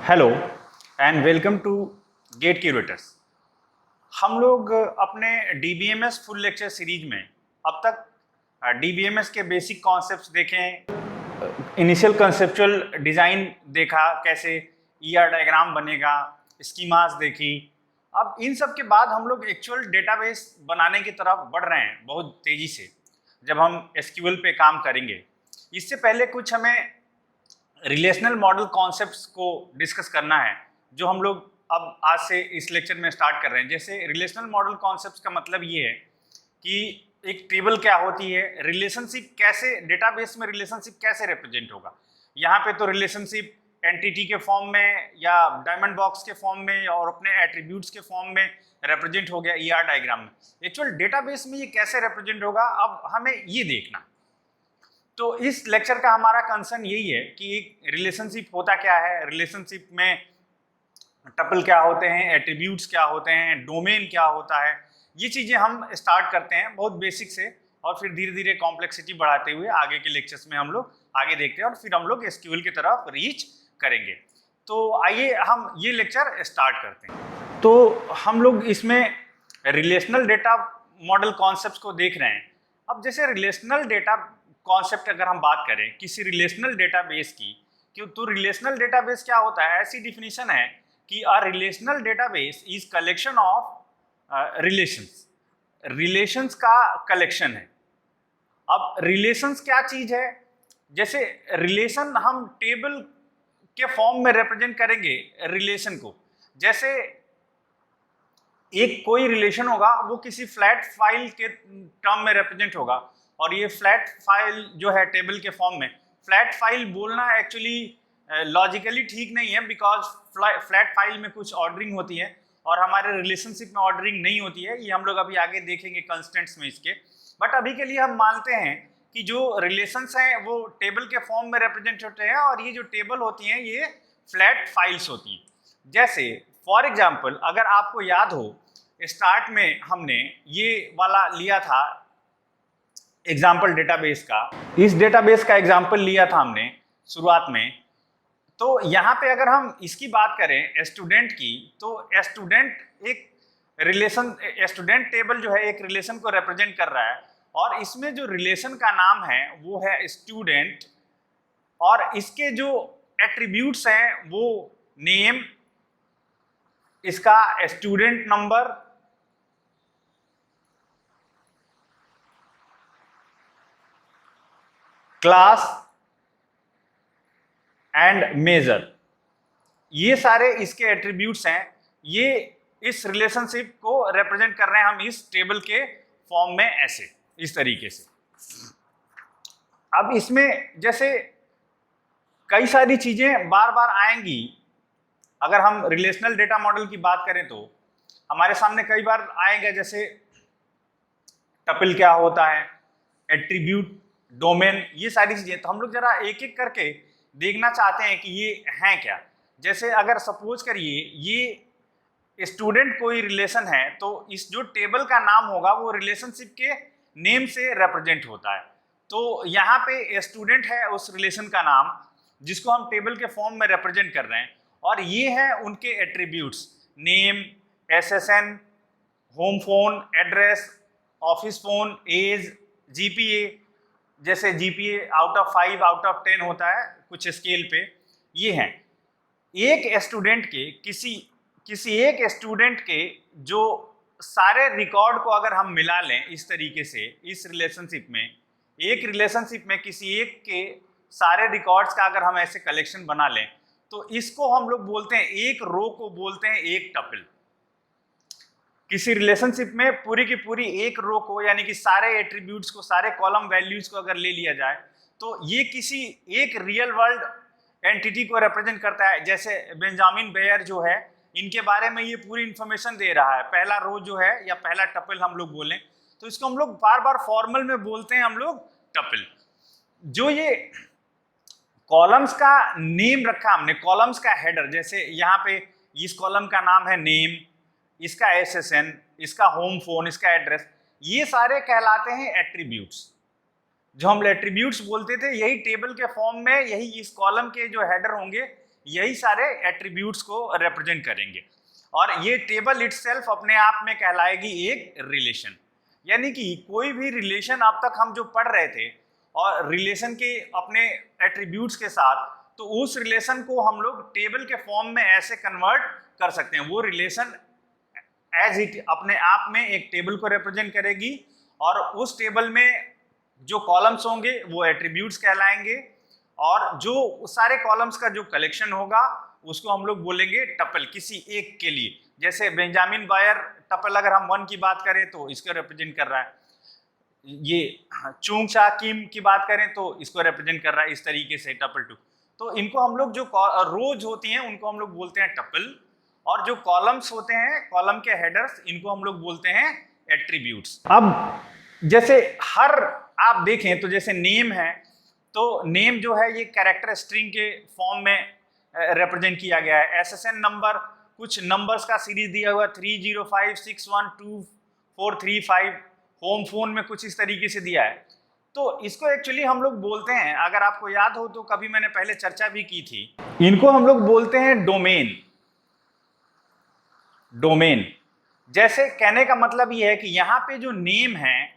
Hello and welcome to Gate Curators. हम लोग अपने डीबीएमएस फुल लेक्चर सीरीज में अब तक डीबीएमएस के बेसिक कॉन्सेप्ट्स देखें, इनिशियल कंसेप्चुअल डिज़ाइन देखा, कैसे ईआर डायग्राम बनेगा, स्कीमास देखी। अब इन सब के बाद हम लोग एक्चुअल डेटाबेस बनाने की तरफ बढ़ रहे हैं बहुत तेज़ी से, जब हम एसक्यूएल पे काम करेंगे। इससे पहले कुछ हमें रिलेशनल मॉडल कॉन्सेप्ट्स को डिस्कस करना है, जो हम लोग अब आज से इस लेक्चर में स्टार्ट कर रहे हैं। जैसे रिलेशनल मॉडल कॉन्सेप्ट्स का मतलब ये है कि एक टेबल क्या होती है, रिलेशनशिप कैसे, डेटाबेस में रिलेशनशिप कैसे रिप्रेजेंट होगा। यहाँ पे तो रिलेशनशिप एंटिटी के फॉर्म में या डायमंड बॉक्स के फॉर्म में और अपने एट्रीब्यूट्स के फॉर्म में रिप्रेजेंट हो गया ईआर डायग्राम में। एक्चुअल डेटाबेस में ये कैसे रिप्रेजेंट होगा, अब हमें ये देखना। तो इस लेक्चर का हमारा कंसर्न यही है कि एक रिलेशनशिप होता क्या है, रिलेशनशिप में टपल क्या होते हैं, एट्रीब्यूट्स क्या होते हैं, डोमेन क्या होता है। ये चीज़ें हम स्टार्ट करते हैं बहुत बेसिक से, और फिर धीरे धीरे कॉम्प्लेक्सिटी बढ़ाते हुए आगे के लेक्चर्स में हम लोग आगे देखते हैं और फिर हम लोग एसक्यूएल की तरफ रीच करेंगे। तो आइए हम ये लेक्चर स्टार्ट करते हैं। तो हम लोग इसमें रिलेशनल डेटा मॉडल कॉन्सेप्ट को देख रहे हैं। अब जैसे रिलेशनल डेटा कॉन्सेप्ट अगर हम बात करें किसी रिलेशनल डेटाबेस की, तो रिलेशनल डेटाबेस क्या होता है, ऐसी डिफिनीशन है कि a relational database is collection of relations. Relations का कलेक्शन है। अब रिलेशंस क्या चीज है, जैसे रिलेशन हम टेबल के फॉर्म में रिप्रेजेंट करेंगे रिलेशन को। जैसे एक कोई रिलेशन होगा वो किसी फ्लैट फाइल के टर्म में रिप्रेजेंट होगा, और ये फ्लैट फाइल जो है टेबल के फॉर्म में, फ्लैट फाइल बोलना एक्चुअली लॉजिकली ठीक नहीं है, बिकॉज फ्लैट फाइल में कुछ ऑर्डरिंग होती है और हमारे रिलेशनशिप में ऑर्डरिंग नहीं होती है। ये हम लोग अभी आगे देखेंगे कंस्टेंट्स में इसके। बट अभी के लिए हम मानते हैं कि जो रिलेशंस हैं वो टेबल के फॉर्म में रिप्रेजेंट होते हैं, और ये जो टेबल होती हैं ये फ्लैट फाइल्स होती हैं। जैसे फॉर एग्जाम्पल अगर आपको याद हो, स्टार्ट में हमने ये वाला लिया था एग्जाम्पल डेटाबेस का, इस डेटाबेस का एग्जाम्पल लिया था हमने शुरुआत में। तो यहाँ पे अगर हम इसकी बात करें स्टूडेंट की, तो स्टूडेंट एक रिलेशन, स्टूडेंट टेबल जो है एक रिलेशन को रिप्रेजेंट कर रहा है, और इसमें जो रिलेशन का नाम है वो है स्टूडेंट, और इसके जो एट्रीब्यूट्स हैं वो नेम, इसका student number, class and major, ये सारे इसके एट्रीब्यूट्स हैं। ये इस रिलेशनशिप को रिप्रेजेंट कर रहे हैं हम इस टेबल के फॉर्म में, ऐसे इस तरीके से। अब इसमें जैसे कई सारी चीजें बार बार आएंगी। अगर हम रिलेशनल डेटा मॉडल की बात करें तो हमारे सामने कई बार आएगा, जैसे टपल क्या होता है, एट्रीब्यूट, डोमेन, ये सारी चीजें। तो हम लोग जरा एक एक करके देखना चाहते हैं कि ये हैं क्या। जैसे अगर सपोज करिए ये स्टूडेंट कोई रिलेशन है, तो इस जो टेबल का नाम होगा वो रिलेशनशिप के नेम से रिप्रेजेंट होता है। तो यहाँ पे स्टूडेंट है उस रिलेशन का नाम जिसको हम टेबल के फॉर्म में रिप्रेजेंट कर रहे हैं, और ये हैं उनके attributes, name, SSN, home phone, address, office phone, age, GPA. जैसे GPA out of 5 out of 10 होता है कुछ स्केल पे, ये हैं। एक स्टूडेंट के किसी एक स्टूडेंट के जो सारे रिकॉर्ड को अगर हम मिला लें इस तरीके से, इस रिलेशनशिप में, एक रिलेशनशिप में किसी एक के सारे रिकॉर्ड्स का अगर हम ऐसे कलेक्शन बना लें, तो इसको हम लोग बोलते हैं, एक रो को बोलते हैं एक टपल। किसी रिलेशनशिप में पूरी की पूरी एक रो को, यानी कि सारे एट्रीब्यूट्स को, सारे कॉलम वैल्यूज को अगर ले लिया जाए, तो ये किसी एक रियल वर्ल्ड एंटिटी को रिप्रेजेंट करता है। जैसे बेंजामिन बेयर जो है, इनके बारे में ये पूरी इंफॉर्मेशन दे रहा है। पहला रो जो है या पहला टपल हम लोग बोलें, तो इसको हम लोग बार बार फॉर्मल में बोलते हैं हम लोग टपल। जो ये कॉलम्स का नेम रखा हमने, कॉलम्स का हेडर, जैसे यहाँ पे इस कॉलम का नाम है नेम, इसका एसएसएन, इसका होम फोन, इसका एड्रेस, ये सारे कहलाते हैं एट्रीब्यूट्स। जो हम एट्रीब्यूट्स बोलते थे, यही टेबल के फॉर्म में, यही इस कॉलम के जो हेडर होंगे, यही सारे एट्रीब्यूट्स को रिप्रेजेंट करेंगे। और ये टेबल इटसेल्फ अपने आप में कहलाएगी एक रिलेशन। यानी कि कोई भी रिलेशन अब तक हम जो पढ़ रहे थे और रिलेशन के अपने एट्रीब्यूट्स के साथ, तो उस रिलेशन को हम लोग टेबल के फॉर्म में ऐसे कन्वर्ट कर सकते हैं। वो रिलेशन एज इट अपने आप में एक टेबल को रिप्रेजेंट करेगी और उस टेबल में जो कॉलम्स होंगे वो एट्रीब्यूट्स कहलाएंगे और जो सारे कॉलम्स का जो कलेक्शन होगा उसको हम लोग बोलेंगे टपल किसी एक के लिए। जैसे बेंजामिन बायर टपल अगर हम 1 की बात करें तो इसको रिप्रेजेंट कर रहा है, ये चुंग चा किम की बात करें तो इसको रिप्रेजेंट कर रहा है, इस तरीके से टपल 2। तो इनको हम लोग जो रोज होती हैं उनको हम लोग बोलते हैं टपल, और जो कॉलम्स होते हैं कॉलम के हेडर्स इनको हम लोग बोलते हैं एट्रीब्यूट्स। अब जैसे हर आप देखें तो जैसे नेम है, तो नेम जो है ये कैरेक्टर स्ट्रिंग के फॉर्म में रिप्रेजेंट किया गया है। एसएसएन नंबर कुछ नंबर्स का सीरीज दिया हुआ 305612435, होम फोन में कुछ इस तरीके से दिया है। तो इसको एक्चुअली हम लोग बोलते हैं, अगर आपको याद हो तो कभी मैंने पहले चर्चा भी की थी, इनको हम लोग बोलते हैं डोमेन। डोमेन जैसे कहने का मतलब ये है कि यहाँ पे जो नेम है,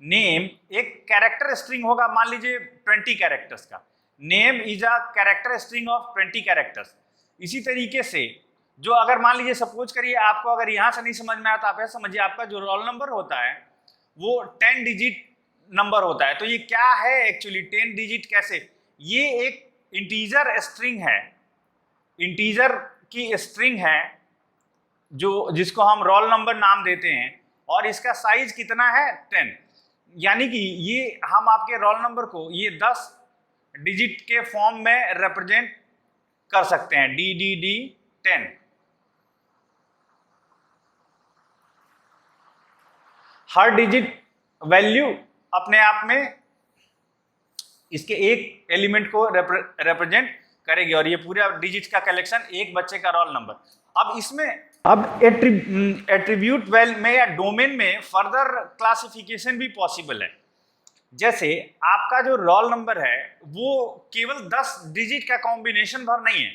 नेम एक कैरेक्टर स्ट्रिंग होगा, मान लीजिए 20 कैरेक्टर्स का। Name is a character string of 20 characters. इसी तरीके से जो अगर मान लीजिए सपोज करिए आपको अगर यहां से नहीं समझ में आया तो आप ऐसा समझिए आपका जो रोल नंबर होता है वो 10 डिजिट नंबर होता है। तो ये क्या है एक्चुअली 10 डिजिट कैसे? ये एक इंटीजर स्ट्रिंग है, इंटीजर की स्ट्रिंग है जो जिसको हम रोल नंबर नाम देते हैं, और इसका साइज कितना है 10। यानी कि ये हम आपके रोल नंबर को ये 10 डिजिट के फॉर्म में रिप्रेजेंट कर सकते हैं, DDD 10। हर डिजिट वैल्यू अपने आप में इसके एक एलिमेंट को रिप्रेजेंट करेगी और ये पूरा डिजिट का कलेक्शन एक बच्चे का रोल नंबर। अब इसमें एट्रीब्यूट में या डोमेन में फर्दर क्लासिफिकेशन भी पॉसिबल है। जैसे आपका जो रोल नंबर है वो केवल 10 डिजिट का कॉम्बिनेशन भर नहीं है,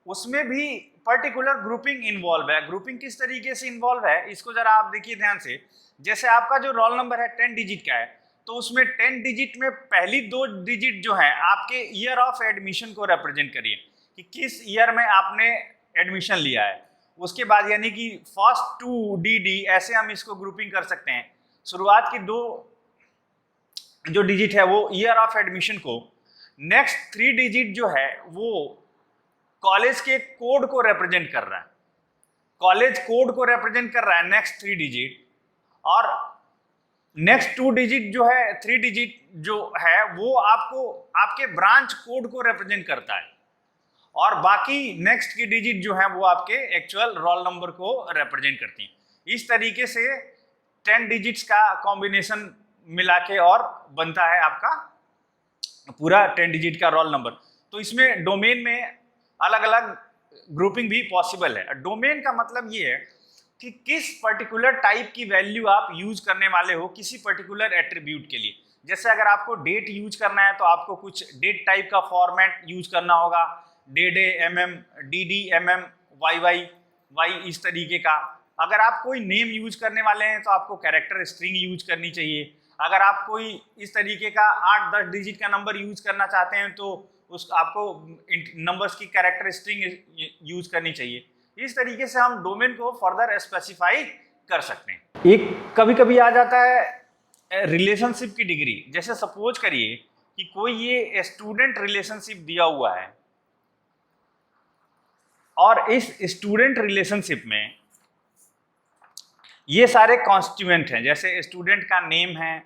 उसमें भी पर्टिकुलर ग्रुपिंग इन्वॉल्व है। ग्रुपिंग किस तरीके से इन्वॉल्व है इसको जरा आप देखिए ध्यान से। जैसे आपका जो रोल नंबर है 10 डिजिट का है, तो उसमें 10 डिजिट में पहली 2 डिजिट जो है आपके ईयर ऑफ एडमिशन को रिप्रेजेंट करिए कि किस ईयर में आपने एडमिशन लिया है। उसके बाद यानी कि फर्स्ट 2 DD ऐसे हम इसको ग्रुपिंग कर सकते हैं। शुरुआत की 2 जो डिजिट है वो ईयर ऑफ एडमिशन को, नेक्स्ट 3 डिजिट जो है वो कॉलेज के कोड को रिप्रेजेंट कर रहा है, कॉलेज कोड को रिप्रेजेंट कर रहा है नेक्स्ट 3 डिजिट, और नेक्स्ट 2 डिजिट जो है 3 डिजिट जो है वो आपको आपके ब्रांच कोड को रिप्रेजेंट करता है, और बाकी नेक्स्ट की डिजिट जो है वो आपके एक्चुअल रोल नंबर को रिप्रेजेंट करती हैं। इस तरीके से 10 डिजिट्स का कॉम्बिनेशन मिला के और बनता है आपका पूरा 10 डिजिट का रोल नंबर। तो इसमें डोमेन में अलग अलग ग्रुपिंग भी पॉसिबल है। डोमेन का मतलब ये है कि किस पर्टिकुलर टाइप की वैल्यू आप यूज करने वाले हो किसी पर्टिकुलर एट्रीब्यूट के लिए। जैसे अगर आपको डेट यूज करना है तो आपको कुछ डेट टाइप का फॉर्मेट यूज करना होगा, day MM, DD MM, YY इस तरीके का। अगर आप कोई नेम यूज करने वाले हैं तो आपको कैरेक्टर स्ट्रिंग यूज करनी चाहिए। अगर आप कोई इस तरीके का 8-10 डिजिट का नंबर यूज करना चाहते हैं तो उस आपको नंबर्स की कैरेक्टर स्ट्रिंग यूज करनी चाहिए। इस तरीके से हम डोमेन को फर्दर स्पेसिफाई कर सकते हैं। एक कभी कभी आ जाता है रिलेशनशिप की डिग्री। जैसे सपोज करिए कि कोई ये स्टूडेंट रिलेशनशिप दिया हुआ है और इस स्टूडेंट रिलेशनशिप में ये सारे कॉन्स्टिट्यूएंट हैं। जैसे स्टूडेंट का नेम है,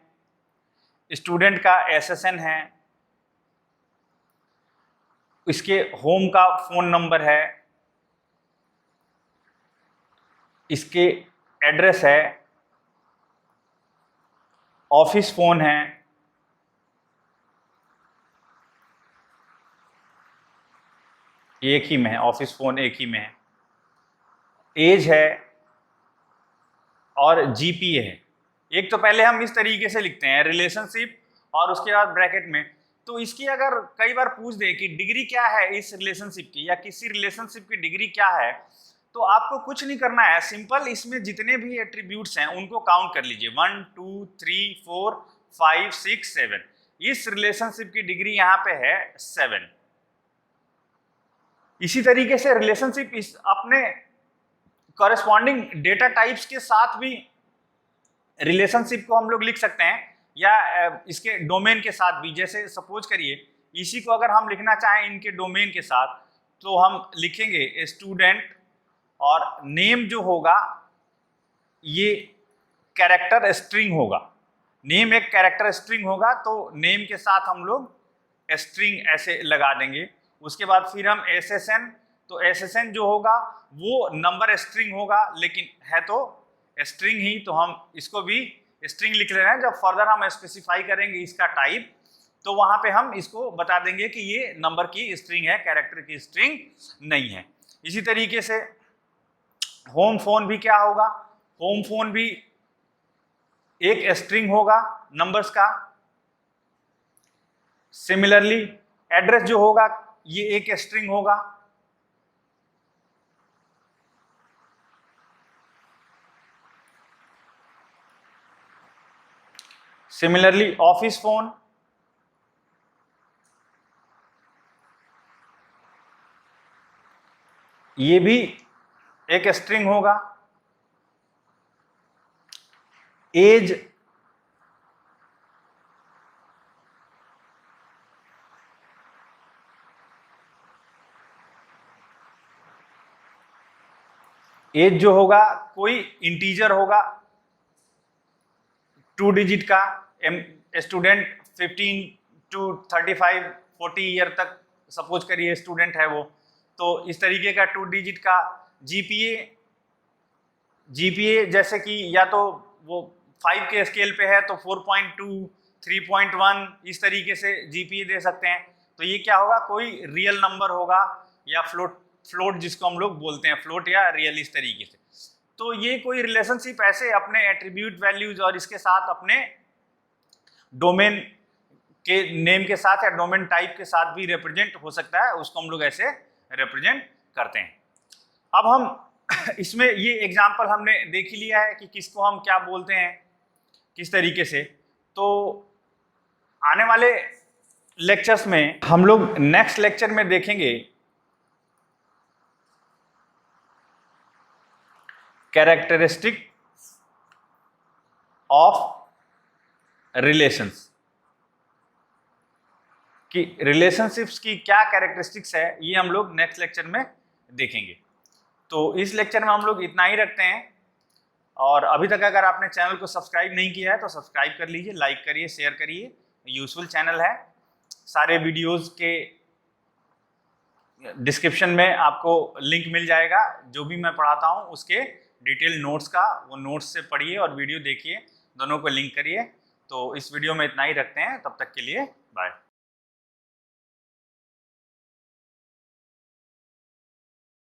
स्टूडेंट का SSN है, इसके होम का फोन नंबर है, इसके एड्रेस है, ऑफिस फोन है, एक ही में है, ऑफिस फोन एक ही में है, एज है और GPA है। एक तो पहले हम इस तरीके से लिखते हैं रिलेशनशिप और उसके बाद ब्रैकेट में तो इसकी अगर कई बार पूछ दे कि डिग्री क्या है इस रिलेशनशिप की या किसी रिलेशनशिप की डिग्री क्या है, तो आपको कुछ नहीं करना है, सिंपल इसमें जितने भी एट्रीब्यूट्स हैं उनको काउंट कर लीजिए 1 2 3 4 5 6 7। इस रिलेशनशिप की डिग्री यहाँ पे है 7। इसी तरीके से रिलेशनशिप इस अपने कॉरेस्पॉन्डिंग डेटा टाइप्स के साथ भी रिलेशनशिप को हम लोग लिख सकते हैं, या इसके डोमेन के साथ भी। जैसे सपोज करिए इसी को अगर हम लिखना चाहें इनके डोमेन के साथ, तो हम लिखेंगे स्टूडेंट और नेम जो होगा ये कैरेक्टर स्ट्रिंग होगा। नेम एक कैरेक्टर स्ट्रिंग होगा, तो नेम के साथ हम लोग स्ट्रिंग ऐसे लगा देंगे। उसके बाद फिर हम SSN, तो SSN जो होगा वो नंबर स्ट्रिंग होगा, लेकिन है तो स्ट्रिंग ही, तो हम इसको भी स्ट्रिंग लिख ले रहे हैं। जब फर्दर हम स्पेसिफाई करेंगे इसका टाइप, तो वहां पे हम इसको बता देंगे कि ये नंबर की स्ट्रिंग है, कैरेक्टर की स्ट्रिंग नहीं है। इसी तरीके से होम फोन भी क्या होगा, होम फोन भी एक स्ट्रिंग होगा नंबर्स का। सिमिलरली एड्रेस जो होगा ये एक स्ट्रिंग होगा। सिमिलरली ऑफिस फोन, ये भी एक स्ट्रिंग होगा। एज एज जो होगा कोई इंटीजर होगा 2 डिजिट का। स्टूडेंट 15 to 35 40 ईयर तक सपोज करिए स्टूडेंट है वो, तो इस तरीके का 2 डिजिट का। जीपीए जैसे कि या तो वो 5 के स्केल पे है तो 4.2 3.1 इस तरीके से जीपीए दे सकते हैं। तो ये क्या होगा, कोई रियल नंबर होगा या फ्लोट जिसको हम लोग बोलते हैं, फ्लोट या रियल, इस तरीके से। तो ये कोई रिलेशनशिप ऐसे अपने एट्रीब्यूट वैल्यूज और इसके साथ अपने डोमेन के नेम के साथ या डोमेन टाइप के साथ भी रिप्रेजेंट हो सकता है, उसको हम लोग ऐसे रिप्रेजेंट करते हैं। अब हम इसमें ये एग्जांपल हमने देख ही लिया है कि किसको हम क्या बोलते हैं किस तरीके से। तो आने वाले लेक्चर्स में हम लोग नेक्स्ट लेक्चर में देखेंगे कैरेक्टरिस्टिक ऑफ रिलेशंस, कि रिलेशनशिप्स की क्या कैरेक्टरिस्टिक्स है, ये हम लोग नेक्स्ट लेक्चर में देखेंगे। तो इस लेक्चर में हम लोग इतना ही रखते हैं। और अभी तक अगर आपने चैनल को सब्सक्राइब नहीं किया है तो सब्सक्राइब कर लीजिए, लाइक करिए, शेयर करिए। यूजफुल चैनल है। सारे वीडियोस के डिस्क्रिप्शन में आपको लिंक मिल जाएगा, जो भी मैं पढ़ाता हूँ उसके डिटेल नोट्स का, वो नोट्स से पढ़िए और वीडियो देखिए, दोनों को लिंक करिए। तो इस वीडियो में इतना ही रखते हैं, तब तक के लिए बाय।